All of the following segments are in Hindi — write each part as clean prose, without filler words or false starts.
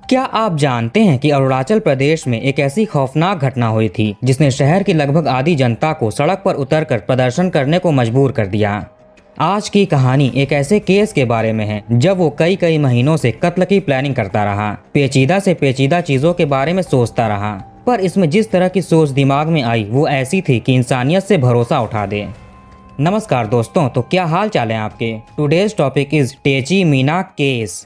क्या आप जानते हैं कि अरुणाचल प्रदेश में एक ऐसी खौफनाक घटना हुई थी जिसने शहर की लगभग आधी जनता को सड़क पर उतरकर प्रदर्शन करने को मजबूर कर दिया। आज की कहानी एक ऐसे केस के बारे में है जब वो कई कई महीनों से कत्ल की प्लानिंग करता रहा, पेचीदा से पेचीदा चीजों के बारे में सोचता रहा, पर इसमें जिस तरह की सोच दिमाग में आई वो ऐसी थी कि इंसानियत से भरोसा उठा दे। नमस्कार दोस्तों, तो क्या हाल चाल है आपके। Today's topic is techie Meena case.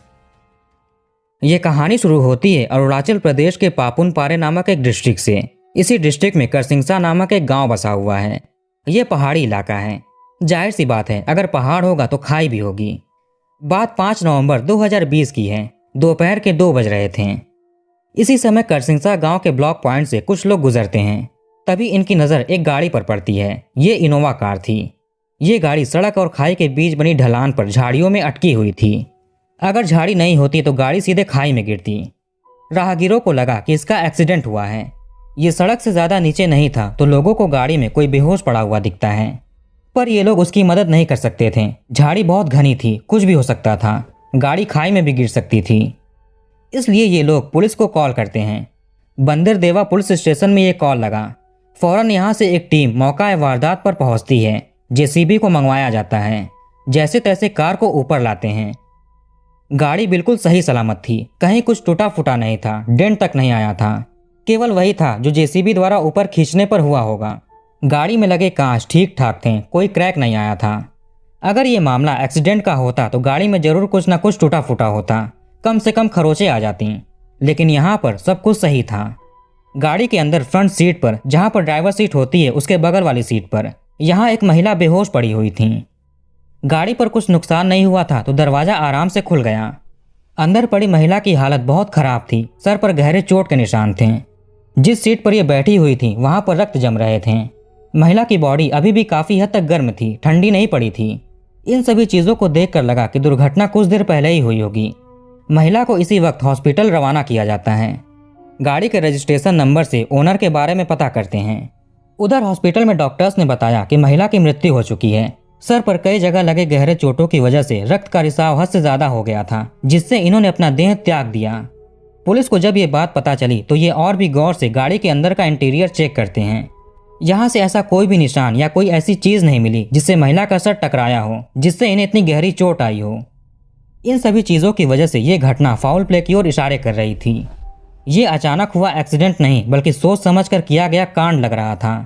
ये कहानी शुरू होती है अरुणाचल प्रदेश के पापुन पारे नामक एक डिस्ट्रिक्ट से। इसी डिस्ट्रिक्ट में करसिंगसा नामक एक गांव बसा हुआ है। ये पहाड़ी इलाका है। जाहिर सी बात है, अगर पहाड़ होगा तो खाई भी होगी। बात 5 नवंबर 2020 की है। दोपहर के 2 बज रहे थे। इसी समय करसिंगसा गांव के ब्लॉक पॉइंट से कुछ लोग गुजरते हैं। तभी इनकी नज़र एक गाड़ी पर पड़ती है। ये इनोवा कार थी। ये गाड़ी सड़क और खाई के बीच बनी ढलान पर झाड़ियों में अटकी हुई थी। अगर झाड़ी नहीं होती तो गाड़ी सीधे खाई में गिरती। राहगीरों को लगा कि इसका एक्सीडेंट हुआ है। ये सड़क से ज़्यादा नीचे नहीं था तो लोगों को गाड़ी में कोई बेहोश पड़ा हुआ दिखता है, पर ये लोग उसकी मदद नहीं कर सकते थे। झाड़ी बहुत घनी थी, कुछ भी हो सकता था। गाड़ी खाई में भी गिर सकती थी। इसलिए ये लोग पुलिस को कॉल करते हैं। बंदरदेवा पुलिस स्टेशन में ये कॉल लगा। फौरन यहाँ से एक टीम मौका वारदात पर पहुँचती है। जेसीबी को मंगवाया जाता है। जैसे तैसे कार को ऊपर लाते हैं। गाड़ी बिल्कुल सही सलामत थी, कहीं कुछ टूटा फूटा नहीं था, डेंट तक नहीं आया था। केवल वही था जो जेसीबी द्वारा ऊपर खींचने पर हुआ होगा। गाड़ी में लगे कांच ठीक ठाक थे, कोई क्रैक नहीं आया था। अगर ये मामला एक्सीडेंट का होता तो गाड़ी में जरूर कुछ ना कुछ टूटा फूटा होता, कम से कम खरोंचें आ जाती। लेकिन यहाँ पर सब कुछ सही था। गाड़ी के अंदर फ्रंट सीट पर, जहाँ पर ड्राइवर सीट होती है उसके बगल वाली सीट पर, यहाँ एक महिला बेहोश पड़ी हुई थी। गाड़ी पर कुछ नुकसान नहीं हुआ था तो दरवाजा आराम से खुल गया। अंदर पड़ी महिला की हालत बहुत खराब थी। सर पर गहरे चोट के निशान थे। जिस सीट पर यह बैठी हुई थी वहां पर रक्त जम रहे थे। महिला की बॉडी अभी भी काफी हद तक गर्म थी, ठंडी नहीं पड़ी थी। इन सभी चीजों को देखकर लगा कि दुर्घटना कुछ देर पहले ही हुई होगी। महिला को इसी वक्त हॉस्पिटल रवाना किया जाता है। गाड़ी के रजिस्ट्रेशन नंबर से ओनर के बारे में पता करते हैं। उधर हॉस्पिटल में डॉक्टर्स ने बताया कि महिला की मृत्यु हो चुकी है। सर पर कई जगह लगे गहरे चोटों की वजह से रक्त का रिसाव हद से ज्यादा हो गया था, जिससे इन्होंने अपना देह त्याग दिया। पुलिस को जब ये बात पता चली तो ये और भी गौर से गाड़ी के अंदर का इंटीरियर चेक करते हैं। यहाँ से ऐसा कोई भी निशान या कोई ऐसी चीज नहीं मिली जिससे महिला का सर टकराया हो, जिससे इन्हें इतनी गहरी चोट आई हो। इन सभी चीजों की वजह से ये घटना फाउल प्ले की ओर इशारे कर रही थी। ये अचानक हुआ एक्सीडेंट नहीं बल्कि सोच समझकर किया गया कांड लग रहा था।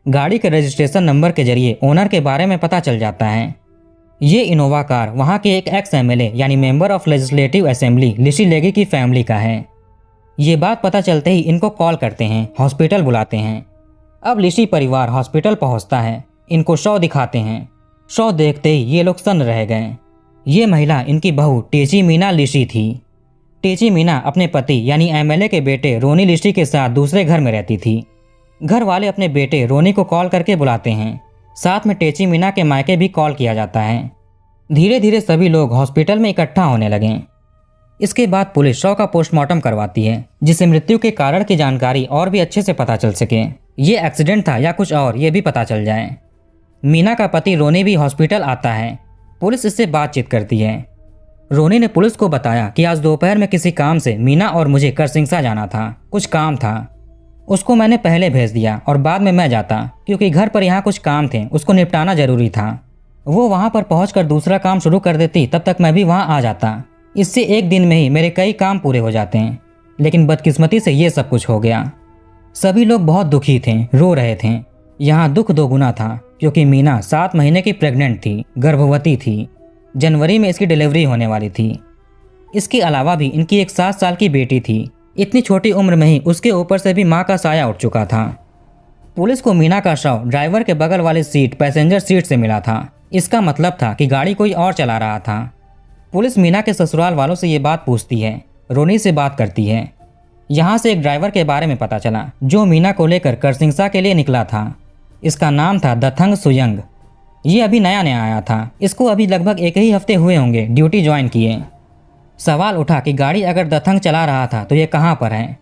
गाड़ी के रजिस्ट्रेशन नंबर के जरिए ओनर के बारे में पता चल जाता है। ये इनोवा कार वहां के एक एक्स एमएलए यानी मेंबर ऑफ लेजिस्लेटिव असेंबली लिशी लेगी की फैमिली का है। ये बात पता चलते ही इनको कॉल करते हैं, हॉस्पिटल बुलाते हैं। अब लिशी परिवार हॉस्पिटल पहुंचता है। इनको शव दिखाते हैं। शव देखते ही ये लोग सन्न रह गए। ये महिला इनकी बहू टेची मीना लिशी थी। टेची मीना अपने पति यानी एमएलए के बेटे रोनी लिशी के साथ दूसरे घर में रहती थी। घर वाले अपने बेटे रोनी को कॉल करके बुलाते हैं। साथ में टेची मीना के मायके भी कॉल किया जाता है। धीरे धीरे सभी लोग हॉस्पिटल में इकट्ठा होने लगे। इसके बाद पुलिस शव का पोस्टमार्टम करवाती है, जिससे मृत्यु के कारण की जानकारी और भी अच्छे से पता चल सके। ये एक्सीडेंट था या कुछ और, ये भी पता चल जाए। मीना का पति रोनी भी हॉस्पिटल आता है। पुलिस इससे बातचीत करती है। रोनी ने पुलिस को बताया कि आज दोपहर में किसी काम से मीना और मुझे करसिंगसा जाना था। कुछ काम था, उसको मैंने पहले भेज दिया और बाद में मैं जाता, क्योंकि घर पर यहाँ कुछ काम थे, उसको निपटाना जरूरी था। वो वहाँ पर पहुँचकर दूसरा काम शुरू कर देती, तब तक मैं भी वहाँ आ जाता। इससे एक दिन में ही मेरे कई काम पूरे हो जाते हैं। लेकिन बदकिस्मती से ये सब कुछ हो गया। सभी लोग बहुत दुखी थे, रो रहे थे। यहाँ दुख दोगुना था क्योंकि मीना 7 महीने की प्रेग्नेंट थी, गर्भवती थी। जनवरी में इसकी डिलीवरी होने वाली थी। इसके अलावा भी इनकी एक 7 साल की बेटी थी। इतनी छोटी उम्र में ही उसके ऊपर से भी मां का साया उठ चुका था। पुलिस को मीना का शव ड्राइवर के बगल वाली सीट पैसेंजर सीट से मिला था। इसका मतलब था कि गाड़ी कोई और चला रहा था। पुलिस मीना के ससुराल वालों से ये बात पूछती है। रोनी से बात करती है। यहाँ से एक ड्राइवर के बारे में पता चला जो मीना को लेकर करसिंगसा के लिए निकला था। इसका नाम था दथंग सुयंग। ये अभी नया नया आया था। इसको अभी लगभग 1 ही हफ्ते हुए होंगे ड्यूटी ज्वाइन किए। सवाल उठा कि गाड़ी अगर दथंग चला रहा था तो ये कहाँ पर है।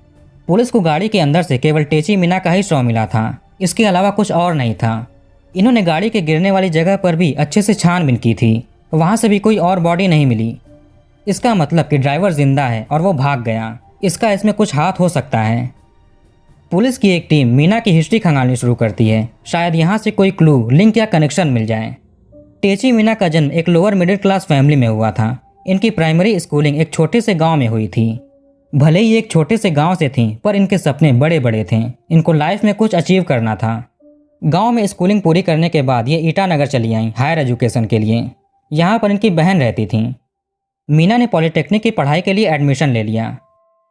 पुलिस को गाड़ी के अंदर से केवल टेची मीना का ही शव मिला था। इसके अलावा कुछ और नहीं था। इन्होंने गाड़ी के गिरने वाली जगह पर भी अच्छे से छानबीन की थी। वहाँ से भी कोई और बॉडी नहीं मिली। इसका मतलब कि ड्राइवर जिंदा है और वो भाग गया। इसका इसमें कुछ हाथ हो सकता है। पुलिस की एक टीम मीना की हिस्ट्री खंगालनी शुरू करती है। शायद यहाँ से कोई क्लू, लिंक या कनेक्शन मिल जाए। टेची मीना का जन्म एक लोअर मिडिल क्लास फैमिली में हुआ था। इनकी प्राइमरी स्कूलिंग एक छोटे से गांव में हुई थी। भले ही एक छोटे से गांव से थी, पर इनके सपने बड़े बड़े थे। इनको लाइफ में कुछ अचीव करना था। गांव में स्कूलिंग पूरी करने के बाद ये ईटानगर चली आई हायर एजुकेशन के लिए। यहाँ पर इनकी बहन रहती थी। मीना ने पॉलिटेक्निक की पढ़ाई के लिए एडमिशन ले लिया।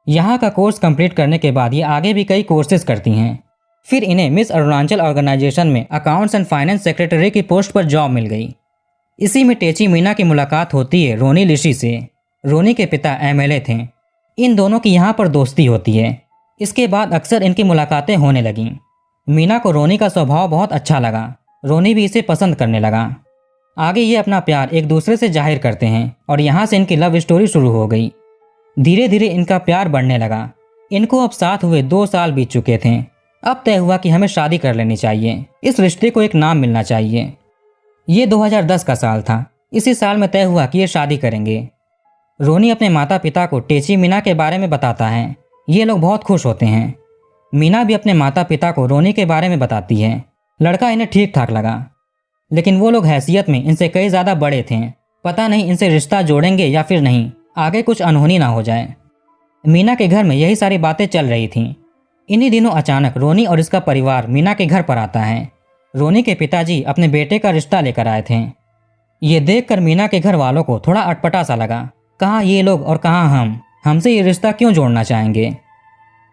यहाँ का कोर्स कंप्लीट करने के बाद ये आगे भी कई कोर्सेज करती हैं। फिर इन्हें मिस अरुणाचल ऑर्गेनाइजेशन में अकाउंट्स एंड फाइनेंस सेक्रेटरी की पोस्ट पर जॉब मिल गई। इसी में टेची मीना की मुलाकात होती है रोनी लिशी से। रोनी के पिता एमएलए थे। इन दोनों की यहाँ पर दोस्ती होती है। इसके बाद अक्सर इनकी मुलाकातें होने लगीं। मीना को रोनी का स्वभाव बहुत अच्छा लगा। रोनी भी इसे पसंद करने लगा। आगे ये अपना प्यार एक दूसरे से जाहिर करते हैं और यहाँ से इनकी लव स्टोरी शुरू हो गई। धीरे धीरे इनका प्यार बढ़ने लगा। इनको अब साथ हुए 2 साल बीत चुके थे। अब तय हुआ कि हमें शादी कर लेनी चाहिए। इस रिश्ते को एक नाम मिलना चाहिए। ये 2010 का साल था। इसी साल में तय हुआ कि ये शादी करेंगे। रोनी अपने माता पिता को टेची मीना के बारे में बताता है। ये लोग बहुत खुश होते हैं। मीना भी अपने माता पिता को रोनी के बारे में बताती है। लड़का इन्हें ठीक ठाक लगा, लेकिन वो लोग हैसियत में इनसे कई ज़्यादा बड़े थे। पता नहीं इनसे रिश्ता जोड़ेंगे या फिर नहीं, आगे कुछ अनहोनी ना हो जाए। मीना के घर में यही सारी बातें चल रही थीं। इन्हीं दिनों अचानक रोनी और इसका परिवार मीना के घर पर आता है। रोनी के पिताजी अपने बेटे का रिश्ता लेकर आए थे। ये देखकर मीना के घर वालों को थोड़ा अटपटा सा लगा। कहाँ ये लोग और कहाँ हम, हमसे ये रिश्ता क्यों जोड़ना चाहेंगे।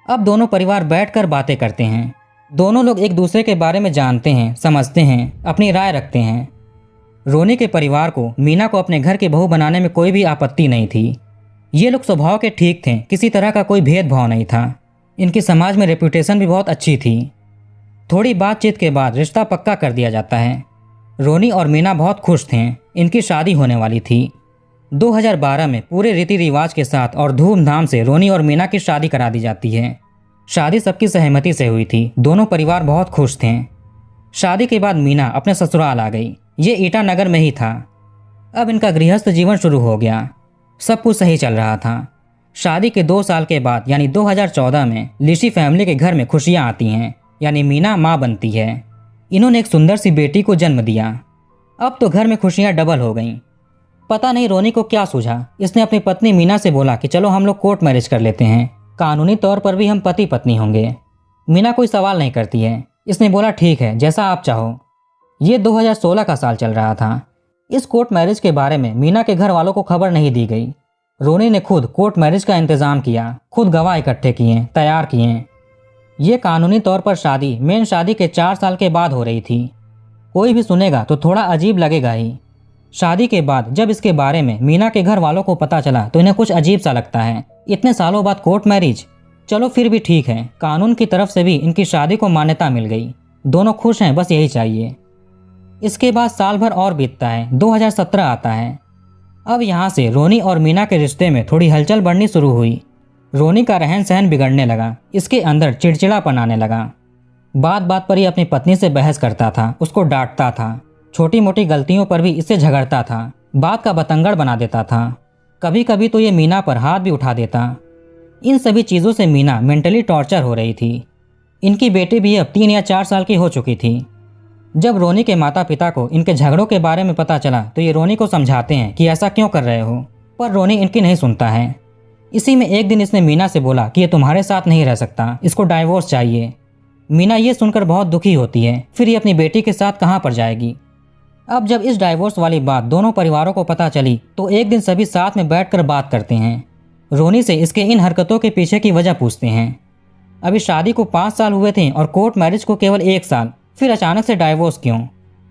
अब दोनों परिवार बैठकर बातें करते हैं। दोनों लोग एक दूसरे के बारे में जानते हैं, समझते हैं, अपनी राय रखते हैं। रोनी के परिवार को मीना को अपने घर की बहू बनाने में कोई भी आपत्ति नहीं थी। ये लोग स्वभाव के ठीक थे, किसी तरह का कोई भेदभाव नहीं था। इनकी समाज में रेपुटेशन भी बहुत अच्छी थी। थोड़ी बातचीत के बाद रिश्ता पक्का कर दिया जाता है। रोनी और मीना बहुत खुश थे। इनकी शादी होने वाली थी। 2012 में पूरे रीति रिवाज के साथ और धूमधाम से रोनी और मीना की शादी करा दी जाती है। शादी सबकी सहमति से हुई थी। दोनों परिवार बहुत खुश थे। शादी के बाद मीना अपने ससुराल आ गई। ये ईटानगर में ही था। अब इनका गृहस्थ जीवन शुरू हो गया। सब कुछ सही चल रहा था। शादी के 2 साल के बाद यानी 2014 में लिशी फैमिली के घर में खुशियां आती हैं, यानी मीना माँ बनती है। इन्होंने एक सुंदर सी बेटी को जन्म दिया। अब तो घर में खुशियां डबल हो गईं। पता नहीं रोनी को क्या सूझा। इसने अपनी पत्नी मीना से बोला कि चलो हम लोग कोर्ट मैरिज कर लेते हैं, कानूनी तौर पर भी हम पति पत्नी होंगे। मीना कोई सवाल नहीं करती है। इसने बोला ठीक है, जैसा आप चाहो। ये 2016 का साल चल रहा था। इस कोर्ट मैरिज के बारे में मीना के घर वालों को खबर नहीं दी गई। रोनी ने खुद कोर्ट मैरिज का इंतजाम किया, खुद गवाह इकट्ठे किए, तैयार किए। ये कानूनी तौर पर शादी मेन शादी के 4 साल के बाद हो रही थी। कोई भी सुनेगा तो थोड़ा अजीब लगेगा ही। शादी के बाद जब इसके बारे में मीना के घर वालों को पता चला तो इन्हें कुछ अजीब सा लगता है। इतने सालों बाद कोर्ट मैरिज, चलो फिर भी ठीक है। कानून की तरफ से भी इनकी शादी को मान्यता मिल गई। दोनों खुश हैं, बस यही चाहिए। इसके बाद साल भर और बीतता है। 2017 आता है। अब यहाँ से रोनी और मीना के रिश्ते में थोड़ी हलचल बढ़नी शुरू हुई। रोनी का रहन सहन बिगड़ने लगा। इसके अंदर चिड़चिड़ापन आने लगा। बात बात पर ही अपनी पत्नी से बहस करता था, उसको डांटता था। छोटी मोटी गलतियों पर भी इससे झगड़ता था, बात का बतंगड़ बना देता था। कभी कभी तो ये मीना पर हाथ भी उठा देता। इन सभी चीज़ों से मीना मेंटली टॉर्चर हो रही थी। इनकी बेटी भी अब 3 या 4 साल की हो चुकी थी। जब रोनी के माता पिता को इनके झगड़ों के बारे में पता चला तो ये रोनी को समझाते हैं कि ऐसा क्यों कर रहे हो, पर रोनी इनकी नहीं सुनता है। इसी में एक दिन इसने मीना से बोला कि ये तुम्हारे साथ नहीं रह सकता, इसको डाइवोर्स चाहिए। मीना ये सुनकर बहुत दुखी होती है। फिर ये अपनी बेटी के साथ कहाँ पर जाएगी। अब जब इस डाइवोर्स वाली बात दोनों परिवारों को पता चली तो एक दिन सभी साथ में बैठकर बात करते हैं। रोनी से इसके इन हरकतों के पीछे की वजह पूछते हैं। अभी शादी को 5 साल हुए थे और कोर्ट मैरिज को केवल 1 साल, फिर अचानक से डाइवोर्स क्यों?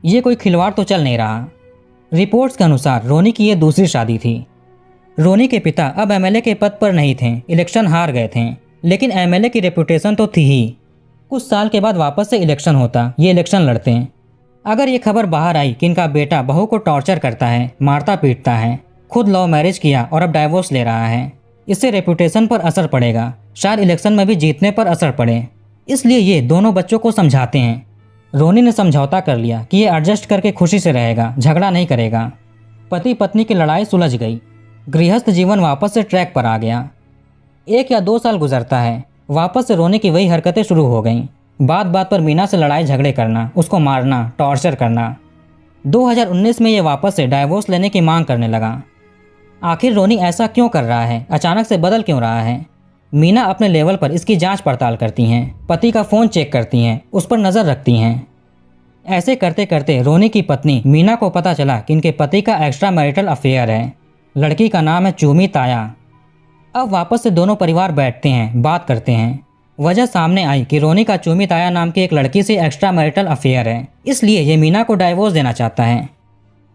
ये कोई खिलवाड़ तो चल नहीं रहा। रिपोर्ट्स के अनुसार रोनी की ये दूसरी शादी थी। रोनी के पिता अब एमएलए के पद पर नहीं थे, इलेक्शन हार गए थे, लेकिन एमएलए की रेपुटेशन तो थी ही। कुछ साल के बाद वापस से इलेक्शन होता, ये इलेक्शन लड़ते हैं। अगर ये खबर बाहर आई कि इनका बेटा बहू को टॉर्चर करता है, मारता पीटता है, खुद लव मैरिज किया और अब डाइवोर्स ले रहा है, इससे रेपुटेशन पर असर पड़ेगा, शायद इलेक्शन में भी जीतने पर असर पड़े। इसलिए ये दोनों बच्चों को समझाते हैं। रोनी ने समझौता कर लिया कि ये एडजस्ट करके खुशी से रहेगा, झगड़ा नहीं करेगा। पति पत्नी की लड़ाई सुलझ गई। गृहस्थ जीवन वापस से ट्रैक पर आ गया। 1 या 2 साल गुजरता है, वापस से रोनी की वही हरकतें शुरू हो गईं। बात बात पर मीना से लड़ाई झगड़े करना, उसको मारना, टॉर्चर करना। 2019 में ये वापस से डाइवोर्स लेने की मांग करने लगा। आखिर रोनी ऐसा क्यों कर रहा है, अचानक से बदल क्यों रहा है? मीना अपने लेवल पर इसकी जांच पड़ताल करती हैं, पति का फ़ोन चेक करती हैं, उस पर नज़र रखती हैं। ऐसे करते करते रोनी की पत्नी मीना को पता चला कि इनके पति का एक्स्ट्रा मैरिटल अफेयर है। लड़की का नाम है चूमी ताया। अब वापस से दोनों परिवार बैठते हैं, बात करते हैं। वजह सामने आई कि रोनी का चूमी ताया नाम की एक लड़की से एक्स्ट्रा मैरिटल अफेयर है, इसलिए ये मीना को डाइवोर्स देना चाहता है।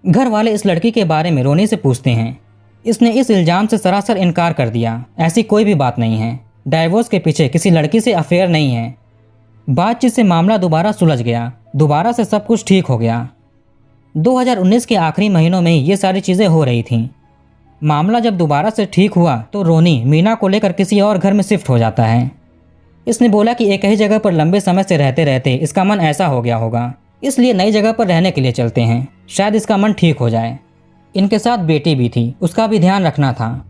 घर वाले इस लड़की के बारे में रोनी से पूछते हैं। इसने इस इल्ज़ाम से सरासर इनकार कर दिया, ऐसी कोई भी बात नहीं है। डाइवोर्स के पीछे किसी लड़की से अफेयर नहीं है। बातचीत से मामला दोबारा सुलझ गया, दोबारा से सब कुछ ठीक हो गया। 2019 के आखिरी महीनों में ही ये सारी चीज़ें हो रही थीं। मामला जब दोबारा से ठीक हुआ तो रोनी मीना को लेकर किसी और घर में शिफ्ट हो जाता है। इसने बोला कि एक ही जगह पर लंबे समय से रहते रहते इसका मन ऐसा हो गया होगा, इसलिए नई जगह पर रहने के लिए चलते हैं, शायद इसका मन ठीक हो जाए। इनके साथ बेटी भी थी, उसका भी ध्यान रखना था।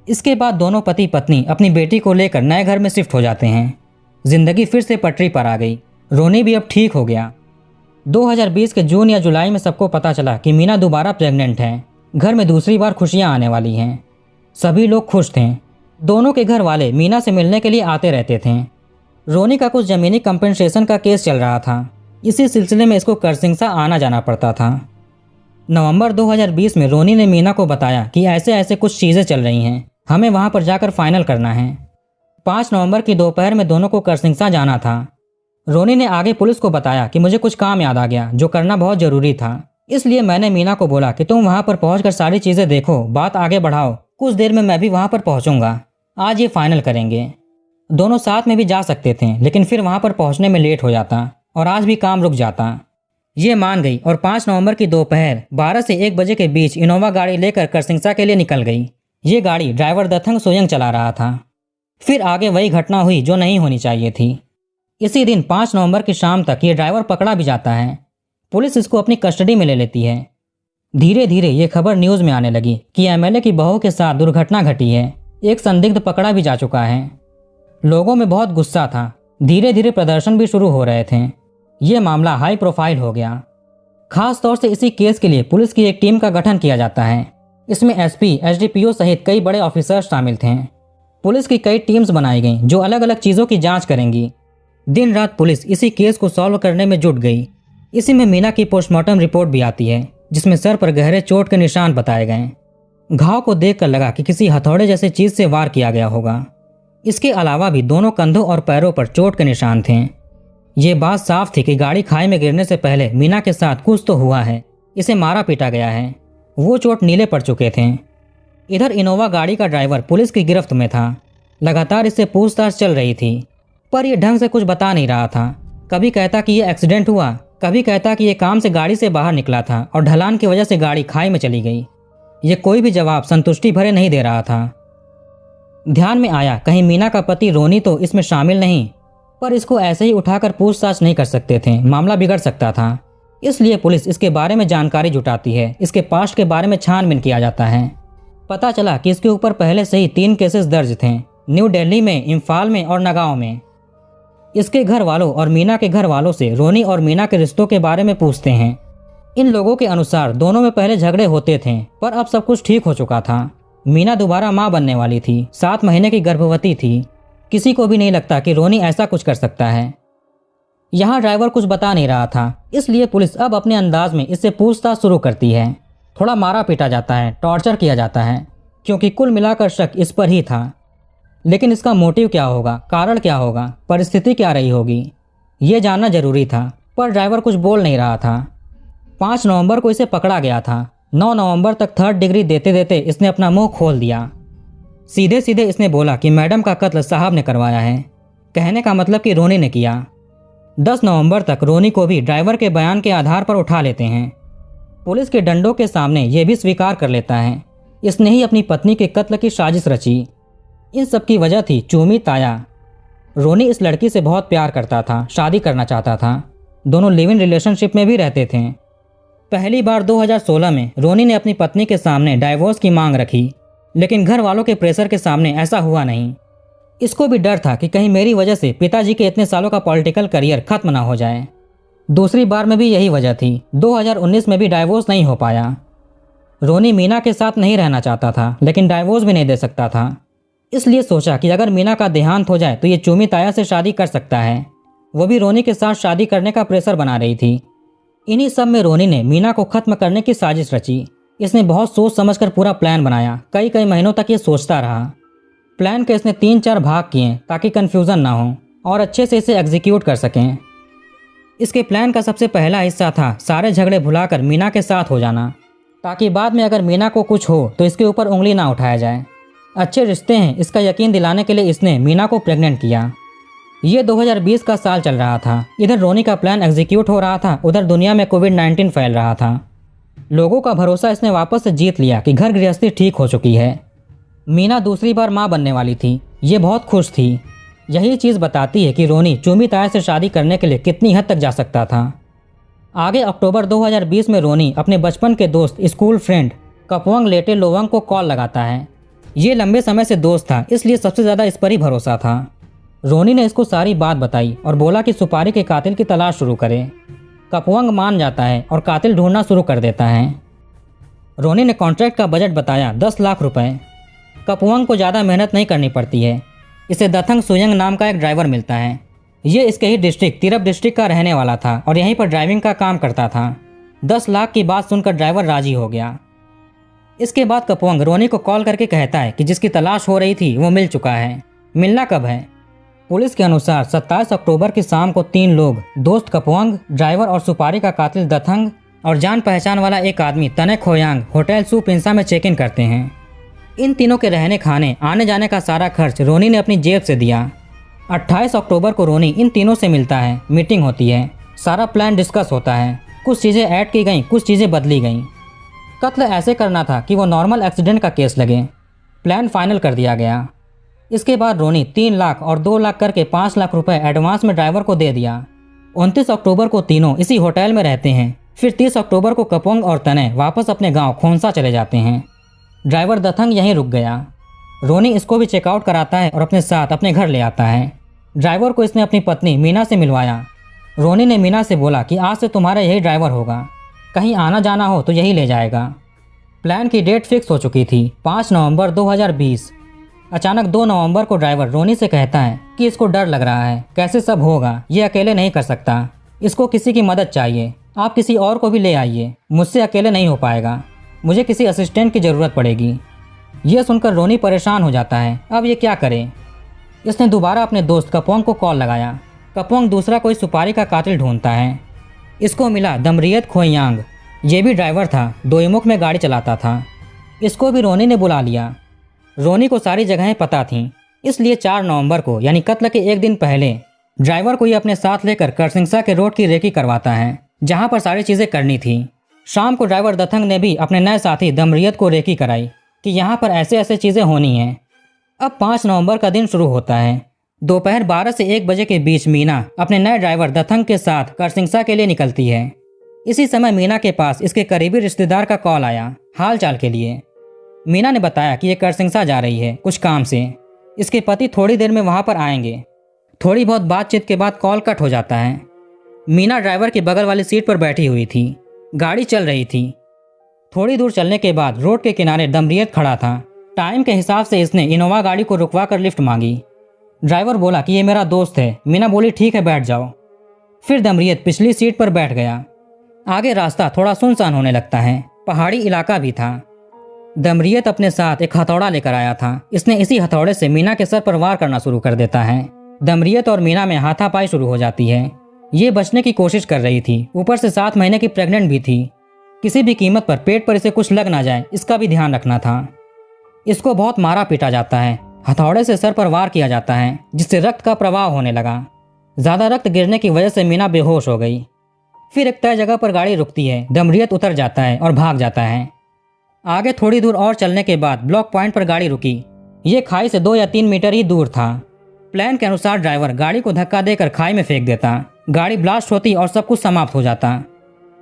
इसके बाद दोनों पति पत्नी अपनी बेटी को लेकर नए घर में शिफ्ट हो जाते हैं। जिंदगी फिर से पटरी पर आ गई। रोनी भी अब ठीक हो गया। 2020 के जून या जुलाई में सबको पता चला कि मीना दोबारा प्रेग्नेंट है। घर में दूसरी बार खुशियां आने वाली हैं। सभी लोग खुश थे। दोनों के घर वाले मीना से मिलने के लिए आते रहते थे। रोनी का कुछ ज़मीनी कंपनसेशन का केस चल रहा था, इसी सिलसिले में इसको करसिंगसा आना जाना पड़ता था। नवंबर 2020 में रोनी ने मीना को बताया कि ऐसे ऐसे कुछ चीज़ें चल रही हैं, हमें वहाँ पर जाकर फाइनल करना है। 5 नवंबर की दोपहर में दोनों को करसिंगसा जाना था। रोनी ने आगे पुलिस को बताया कि मुझे कुछ काम याद आ गया जो करना बहुत ज़रूरी था, इसलिए मैंने मीना को बोला कि तुम वहाँ पर पहुँचकर सारी चीज़ें देखो, बात आगे बढ़ाओ, कुछ देर में मैं भी वहाँ पर पहुँचूँगा, आज ये फाइनल करेंगे। दोनों साथ में भी जा सकते थे, लेकिन फिर वहाँ पर पहुँचने में लेट हो जाता और आज भी काम रुक जाता। ये मान गई और 5 नवंबर की दोपहर 12 से 1 बजे के बीच इनोवा गाड़ी लेकर करसिंगसा के लिए निकल गई। ये गाड़ी ड्राइवर दथंग सोयंग चला रहा था। फिर आगे वही घटना हुई जो नहीं होनी चाहिए थी। इसी दिन 5 नवंबर की शाम तक ये ड्राइवर पकड़ा भी जाता है। पुलिस इसको अपनी कस्टडी में ले लेती है। धीरे धीरे ये खबर न्यूज़ में आने लगी कि एमएलए की बहू के साथ दुर्घटना घटी है, एक संदिग्ध पकड़ा भी जा चुका है। लोगों में बहुत गुस्सा था, धीरे धीरे प्रदर्शन भी शुरू हो रहे थे। ये मामला हाई प्रोफाइल हो गया। खास तौर से इसी केस के लिए पुलिस की एक टीम का गठन किया जाता है। इसमें एसपी, एसडीपीओ सहित कई बड़े ऑफिसर्स शामिल थे। पुलिस की कई टीम्स बनाई गईं जो अलग अलग चीज़ों की जांच करेंगी। दिन रात पुलिस इसी केस को सॉल्व करने में जुट गई। इसी में मीना की पोस्टमार्टम रिपोर्ट भी आती है, जिसमें सर पर गहरे चोट के निशान बताए गए। घाव को देखकर लगा कि किसी हथौड़े जैसे चीज से वार किया गया होगा। इसके अलावा भी दोनों कंधों और पैरों पर चोट के निशान थे। ये बात साफ थी कि गाड़ी खाई में गिरने से पहले मीना के साथ कुछ तो हुआ है, इसे मारा पीटा गया है। वो चोट नीले पड़ चुके थे। इधर इनोवा गाड़ी का ड्राइवर पुलिस की गिरफ्त में था। लगातार इससे पूछताछ चल रही थी, पर यह ढंग से कुछ बता नहीं रहा था। कभी कहता कि यह एक्सीडेंट हुआ, कभी कहता कि यह काम से गाड़ी से बाहर निकला था और ढलान की वजह से गाड़ी खाई में चली गई। ये कोई भी जवाब संतुष्टि भरे नहीं दे रहा था। ध्यान में आया कहीं मीना का पति रोनी तो इसमें शामिल नहीं, पर इसको ऐसे ही उठाकर पूछताछ नहीं कर सकते थे, मामला बिगड़ सकता था। इसलिए पुलिस इसके बारे में जानकारी जुटाती है, इसके पास्ट के बारे में छानबीन किया जाता है। पता चला कि इसके ऊपर पहले से ही 3 केसेस दर्ज थे, न्यू दिल्ली में, इम्फाल में और नगांव में। इसके घर वालों और मीना के घर वालों से रोनी और मीना के रिश्तों के बारे में पूछते हैं। इन लोगों के अनुसार दोनों में पहले झगड़े होते थे, पर अब सब कुछ ठीक हो चुका था। मीना दोबारा मां बनने वाली थी, 7 महीने की गर्भवती थी। किसी को भी नहीं लगता कि रोनी ऐसा कुछ कर सकता है। यहाँ ड्राइवर कुछ बता नहीं रहा था, इसलिए पुलिस अब अपने अंदाज में इससे पूछताछ शुरू करती है। थोड़ा मारा पीटा जाता है, टॉर्चर किया जाता है, क्योंकि कुल मिलाकर शक इस पर ही था। लेकिन इसका मोटिव क्या होगा, कारण क्या होगा, परिस्थिति क्या रही होगी, ये जानना जरूरी था। पर ड्राइवर कुछ बोल नहीं रहा था। 5 नवंबर को इसे पकड़ा गया था। 9 नवंबर तक 3rd डिग्री देते देते इसने अपना मुंह खोल दिया। सीधे सीधे इसने बोला कि मैडम का कत्ल साहब ने करवाया है, कहने का मतलब कि रोनी ने किया। 10 नवंबर तक रोनी को भी ड्राइवर के बयान के आधार पर उठा लेते हैं। पुलिस के डंडों के सामने ये भी स्वीकार कर लेता है, इसने ही अपनी पत्नी के कत्ल की साजिश रची। इन सब की वजह थी चूमी ताया। रोनी इस लड़की से बहुत प्यार करता था, शादी करना चाहता था। दोनों लिव इन रिलेशनशिप में भी रहते थे। पहली बार 2016 में रोनी ने अपनी पत्नी के सामने डाइवोर्स की मांग रखी। लेकिन घर वालों के प्रेशर के सामने ऐसा हुआ नहीं। इसको भी डर था कि कहीं मेरी वजह से पिताजी के इतने सालों का पॉलिटिकल करियर खत्म ना हो जाए। दूसरी बार में भी यही वजह थी। 2019 में भी डाइवोर्स नहीं हो पाया। रोनी मीना के साथ नहीं रहना चाहता था, लेकिन डाइवोर्स भी नहीं दे सकता था। इसलिए सोचा कि अगर मीना का देहांत हो जाए तो ये चूमी ताया से शादी कर सकता है। वो भी रोनी के साथ शादी करने का प्रेशर बना रही थी। इन्हीं सब में रोनी ने मीना को खत्म करने की साजिश रची। इसने बहुत सोच समझकर पूरा प्लान बनाया। कई कई महीनों तक ये सोचता रहा। प्लान के इसने 3-4 भाग किए ताकि कन्फ्यूज़न ना हो और अच्छे से इसे एग्जीक्यूट कर सकें। इसके प्लान का सबसे पहला हिस्सा था सारे झगड़े भुलाकर मीना के साथ हो जाना, ताकि बाद में अगर मीना को कुछ हो तो इसके ऊपर उंगली ना उठाया जाए। अच्छे रिश्ते हैं इसका यकीन दिलाने के लिए इसने मीना को प्रेग्नेंट किया। ये 2020 का साल चल रहा था। इधर रोनी का प्लान एग्जीक्यूट हो रहा था, उधर दुनिया में कोविड-19 फैल रहा था। लोगों का भरोसा इसने वापस से जीत लिया कि घर गृहस्थी ठीक हो चुकी है। मीना दूसरी बार माँ बनने वाली थी। ये बहुत खुश थी। यही चीज़ बताती है कि रोनी चूमी ताया से शादी करने के लिए कितनी हद तक जा सकता था। आगे अक्टूबर 2020 में रोनी अपने बचपन के दोस्त स्कूल फ्रेंड कपवंग लेटे लोवंग को कॉल लगाता है। ये लंबे समय से दोस्त था, इसलिए सबसे ज़्यादा इस पर ही भरोसा था। रोनी ने इसको सारी बात बताई और बोला कि सुपारी के कातिल की तलाश शुरू करे। कपवंग मान जाता है और कातिल ढूंढना शुरू कर देता है। रोनी ने कॉन्ट्रैक्ट का बजट बताया 10 लाख रुपए। कपवंग को ज़्यादा मेहनत नहीं करनी पड़ती है। इसे दथंग सुयंग नाम का एक ड्राइवर मिलता है। ये इसके ही डिस्ट्रिक्ट तिरप डिस्ट्रिक्ट का रहने वाला था और यहीं पर ड्राइविंग का काम करता था। 10 लाख की बात सुनकर ड्राइवर राजी हो गया। इसके बाद कपवंग रोनी को कॉल करके कहता है कि जिसकी तलाश हो रही थी वो मिल चुका है। मिलना कब है? पुलिस के अनुसार 27 अक्टूबर की शाम को 3 लोग दोस्त कपवंग, ड्राइवर और सुपारी का कातिल दथंग और जान पहचान वाला एक आदमी तने खोयांग होटल सू पिंसा में चेक इन करते हैं। इन तीनों के रहने खाने आने जाने का सारा खर्च रोनी ने अपनी जेब से दिया। 28 अक्टूबर को रोनी इन तीनों से मिलता है। मीटिंग होती है, सारा प्लान डिस्कस होता है। कुछ चीज़ें ऐड की गईं, कुछ चीज़ें बदली गईं। कत्ल ऐसे करना था कि वो नॉर्मल एक्सीडेंट का केस लगे। प्लान फाइनल कर दिया गया। इसके बाद रोनी 3 लाख और 2 लाख करके 5 लाख रुपए एडवांस में ड्राइवर को दे दिया। 29 अक्टूबर को तीनों इसी होटल में रहते हैं। फिर 30 अक्टूबर को कपवंग और तने वापस अपने गाँव खोंसा चले जाते हैं। ड्राइवर दथंग यहीं रुक गया। रोनी इसको भी चेकआउट कराता है और अपने साथ अपने घर ले आता है। ड्राइवर को इसने अपनी पत्नी मीना से मिलवाया। रोनी ने मीना से बोला कि आज से तुम्हारा यही ड्राइवर होगा, कहीं आना जाना हो तो यही ले जाएगा। प्लान की डेट फिक्स हो चुकी थी 5 नवंबर 2020। अचानक 2 नवंबर को ड्राइवर रोनी से कहता है कि इसको डर लग रहा है, कैसे सब होगा, ये अकेले नहीं कर सकता, इसको किसी की मदद चाहिए, आप किसी और को भी ले आइए, मुझसे अकेले नहीं हो पाएगा, मुझे किसी असिस्टेंट की ज़रूरत पड़ेगी। यह सुनकर रोनी परेशान हो जाता है। अब ये क्या करे? इसने दोबारा अपने दोस्त कपवंग को कॉल लगाया। कपवंग दूसरा कोई सुपारी का कातिल ढूंढता है। इसको मिला दमरियत खोयांग। ये भी ड्राइवर था, दोईमुख में गाड़ी चलाता था। इसको भी रोनी ने बुला लिया। रोनी को सारी जगहें पता थीं, इसलिए 4 नवंबर को यानी कत्ल के एक दिन पहले ड्राइवर को ये अपने साथ लेकर करसिंगसा के रोड की रेकी करवाता है, जहाँ पर सारी चीज़ें करनी थी। शाम को ड्राइवर दथंग ने भी अपने नए साथी दमरियत को रेकी कराई कि यहाँ पर ऐसे ऐसे चीज़ें होनी हैं। अब 5 नवंबर का दिन शुरू होता है। दोपहर 12 से 1 बजे के बीच मीना अपने नए ड्राइवर दथंग के साथ करसिंगसा के लिए निकलती है। इसी समय मीना के पास इसके करीबी रिश्तेदार का कॉल आया हाल चाल के लिए। मीना ने बताया कि ये करसिंगसा जा रही है कुछ काम से। इसके पति थोड़ी देर में वहाँ पर आएंगे। थोड़ी बहुत बातचीत के बाद कॉल कट हो जाता है। मीना ड्राइवर की बगल वाली सीट पर बैठी हुई थी। गाड़ी चल रही थी। थोड़ी दूर चलने के बाद रोड के किनारे दमरियत खड़ा था। टाइम के हिसाब से इसने इनोवा गाड़ी को रुकवा कर लिफ्ट मांगी। ड्राइवर बोला कि ये मेरा दोस्त है। मीना बोली ठीक है बैठ जाओ। फिर दमरियत पिछली सीट पर बैठ गया। आगे रास्ता थोड़ा सुनसान होने लगता है, पहाड़ी इलाका भी था। दमरियत अपने साथ एक हथौड़ा लेकर आया था। इसने इसी हथौड़े से मीना के सर पर वार करना शुरू कर देता है। दमरियत और मीना में हाथापाई शुरू हो जाती है। ये बचने की कोशिश कर रही थी, ऊपर से 7 महीने की प्रेग्नेंट भी थी। किसी भी कीमत पर पेट पर इसे कुछ लग ना जाए, इसका भी ध्यान रखना था। इसको बहुत मारा पीटा जाता है। हथौड़े से सर पर वार किया जाता है, जिससे रक्त का प्रवाह होने लगा। ज़्यादा रक्त गिरने की वजह से मीना बेहोश हो गई। फिर एक तय जगह पर गाड़ी रुकती है। दमरियत उतर जाता है और भाग जाता है। आगे थोड़ी दूर और चलने के बाद ब्लॉक पॉइंट पर गाड़ी रुकी। ये खाई से 2 या 3 मीटर ही दूर था। प्लान के अनुसार ड्राइवर गाड़ी को धक्का देकर खाई में फेंक देता। गाड़ी ब्लास्ट होती और सब कुछ समाप्त हो जाता।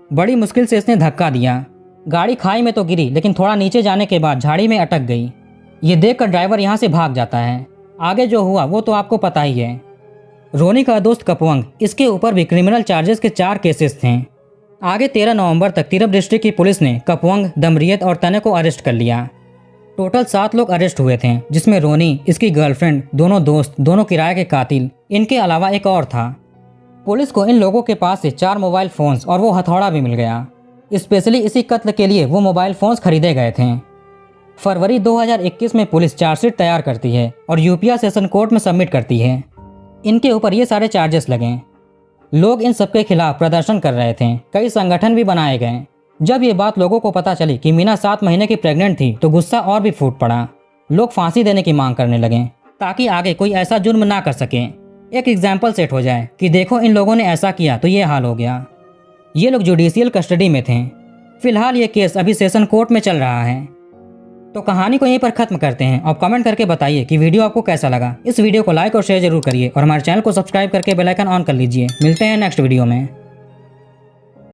बड़ी मुश्किल से इसने धक्का दिया। गाड़ी खाई में तो गिरी, लेकिन थोड़ा नीचे जाने के बाद झाड़ी में अटक गई। ये देखकर ड्राइवर यहाँ से भाग जाता है। आगे जो हुआ वो तो आपको पता ही है। रोनी का दोस्त कपवंग, इसके ऊपर भी क्रिमिनल चार्जेस के 4 केसेस थे। आगे 13 नवंबर तक तिरप डिस्ट्रिक्ट की पुलिस ने कपवंग, दमरियत और तने को अरेस्ट कर लिया। टोटल 7 लोग अरेस्ट हुए थे, जिसमें रोनी, इसकी गर्लफ्रेंड, दोनों दोस्त, दोनों किराए के कातिल, इनके अलावा एक और था। पुलिस को इन लोगों के पास से 4 मोबाइल फोन्स और वो हथौड़ा भी मिल गया। स्पेशली इसी कत्ल के लिए वो मोबाइल फोन्स खरीदे गए थे। फरवरी 2021 में पुलिस चार्जशीट तैयार करती है और यूपिया सेशन कोर्ट में सबमिट करती है। इनके ऊपर ये सारे चार्जेस लगे। लोग इन सबके खिलाफ प्रदर्शन कर रहे थे, कई संगठन भी बनाए गए। जब ये बात लोगों को पता चली कि मीना 7 महीने की प्रेग्नेंट थी तो गुस्सा और भी फूट पड़ा। लोग फांसी देने की मांग करने लगे ताकि आगे कोई ऐसा जुर्म ना कर सके। एक एग्जाम्पल सेट हो जाए कि देखो इन लोगों ने ऐसा किया तो ये हाल हो गया। ये लोग जुडिशियल कस्टडी में थे। फिलहाल ये केस अभी सेशन कोर्ट में चल रहा है। तो कहानी को यहीं पर खत्म करते हैं और कमेंट करके बताइए कि वीडियो आपको कैसा लगा। इस वीडियो को लाइक और शेयर जरूर करिए और हमारे चैनल को सब्सक्राइब करके बेल आइकन ऑन कर लीजिए। मिलते हैं नेक्स्ट वीडियो में।